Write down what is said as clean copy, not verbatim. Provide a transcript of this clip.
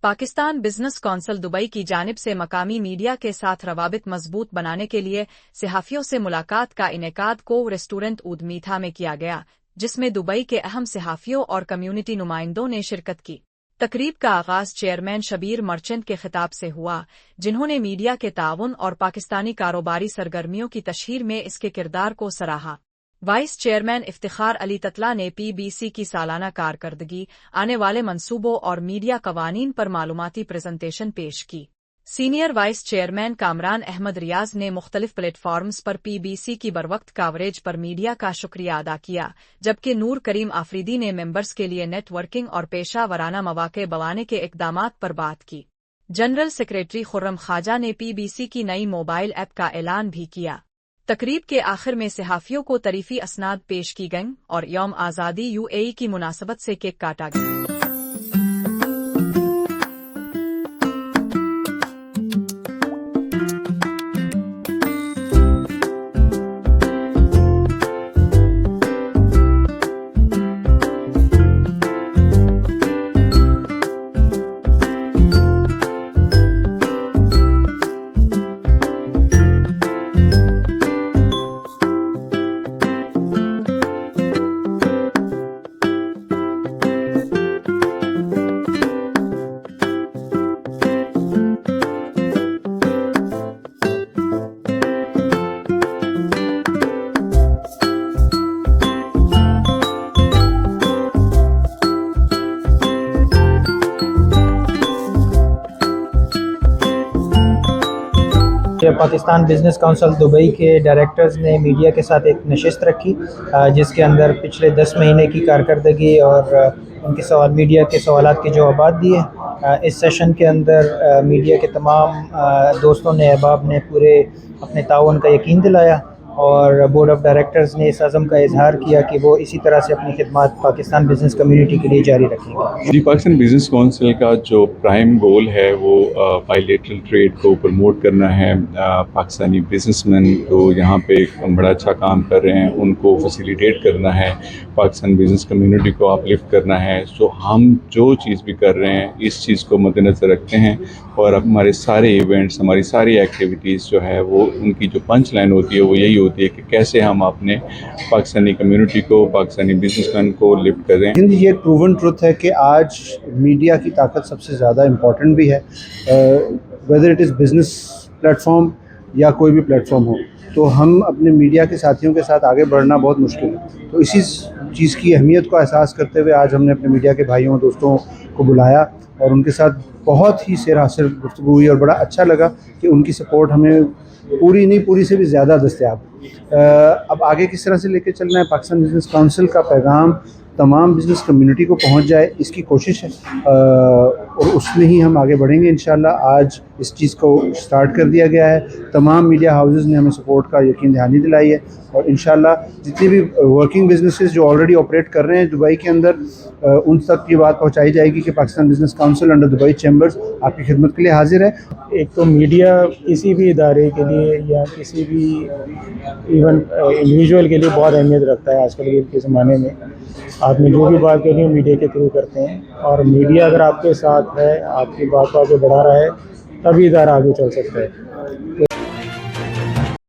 Pakistan business council Dubai کی جانب سے مقامی میڈیا کے ساتھ روابط مضبوط بنانے کے لیے صحافیوں سے ملاقات کا انعقاد کو ریسٹورنٹ اود میٹھا میں کیا گیا، جس میں دبئی کے اہم صحافیوں اور کمیونٹی نمائندوں نے شرکت کی۔ تقریب کا آغاز چیئرمین شبیر مرچنٹ کے خطاب سے ہوا، جنہوں نے میڈیا کے تعاون اور پاکستانی کاروباری سرگرمیوں کی تشہیر میں اس کے کردار کو سراہا۔ وائس چیئرمین افتخار علی تتلہ نے پی بی سی کی سالانہ کارکردگی، آنے والے منصوبوں اور میڈیا قوانین پر معلوماتی پریزنٹیشن پیش کی۔ Senior vice chairman Kamran Ahmed Riaz نے مختلف پلیٹ فارمز پر پی بی سی کی بروقت کوریج پر میڈیا کا شکریہ ادا کیا، جبکہ نور کریم آفریدی نے ممبرز کے لیے نیٹ ورکنگ اور پیشہ ورانہ مواقع بڑھانے کے اقدامات پر بات کی۔ جنرل سیکریٹری خرم خواجہ نے پی بی سی کی نئی موبائل ایپ کا اعلان بھی کیا۔ تقریب کے آخر میں صحافیوں کو تعریفی اسناد پیش کی گئیں اور یوم آزادی یو اے ای کی مناسبت سے کیک کاٹا گیا۔ پاکستان بزنس کونسل دبئی کے ڈائریکٹرز نے میڈیا کے ساتھ ایک نشست رکھی، جس کے اندر پچھلے 10 مہینے کی کارکردگی اور ان کے سوال میڈیا کے سوالات کے جوابات دیے۔ اس سیشن کے اندر میڈیا کے تمام دوستوں نے، احباب نے پورے اپنے تعاون کا یقین دلایا اور بورڈ آف ڈائریکٹرز نے اس عزم کا اظہار کیا کہ وہ اسی طرح سے اپنی خدمات پاکستان بزنس کمیونٹی کے لیے جاری رکھیں گے۔ جی، پاکستان بزنس کونسل کا جو پرائم گول ہے وہ بائیلیٹرل ٹریڈ کو پروموٹ کرنا ہے۔ پاکستانی بزنس مین جو یہاں پہ بڑا اچھا کام کر رہے ہیں ان کو فیسیلیٹیٹ کرنا ہے، پاکستان بزنس کمیونٹی کو اپلفٹ کرنا ہے۔ سو ہم جو چیز بھی کر رہے ہیں اس چیز کو مد نظر رکھتے ہیں اور ہمارے سارے ایونٹس، ہماری ساری ایکٹیویٹیز جو ہے وہ ان کی جو پنچ لائن ہوتی ہے وہ یہی ہوتی ہے کہ کیسے ہم اپنے پاکستانی کمیونٹی کو، پاکستانی بزنس مین کو لفٹ کریں۔ یہ ایک پروون ٹروتھ ہے کہ آج میڈیا کی طاقت سب سے زیادہ امپورٹنٹ بھی ہے، whether it is business plate form یا کوئی بھی پلیٹ فارم ہو، تو ہم اپنے میڈیا کے ساتھیوں کے ساتھ آگے بڑھنا بہت مشکل ہے۔ تو اسی چیز کی اہمیت کو احساس کرتے ہوئے آج ہم نے اپنے میڈیا کے بھائیوں دوستوں کو بلایا اور ان کے ساتھ بہت ہی سیر گفتگو ہوئی اور بڑا اچھا لگا کہ ان کی سپورٹ ہمیں پوری نہیں، پوری سے بھی زیادہ دستیاب۔ اب آگے کس طرح سے لے کے چلنا ہے، پاکستان بزنس کونسل کا پیغام تمام بزنس کمیونٹی کو پہنچ جائے، اس کی کوشش ہے اور اس میں ہی ہم آگے بڑھیں گے انشاءاللہ۔ آج اس چیز کو سٹارٹ کر دیا گیا ہے، تمام میڈیا ہاؤسز نے ہمیں سپورٹ کا یقین دہانی دلائی ہے اور انشاءاللہ جتنی بھی ورکنگ بزنسز جو آلریڈی آپریٹ کر رہے ہیں دبئی کے اندر، ان تک یہ بات پہنچائی جائے گی کہ Pakistan business council under Dubai chambers آپ کی خدمت کے لیے حاضر ہے۔ ایک تو میڈیا کسی بھی ادارے کے لیے یا کسی بھی ایون انڈیویجول کے لیے بہت اہمیت رکھتا ہے آج کل کے زمانے میں۔ آپ نے جو بھی بات کرنی ہو میڈیا کے تھرو کرتے ہیں اور میڈیا اگر آپ کے ساتھ ہے، آپ کی بات کو آگے بڑھا رہا ہے، تبھی ادارہ آگے چل سکتا ہے۔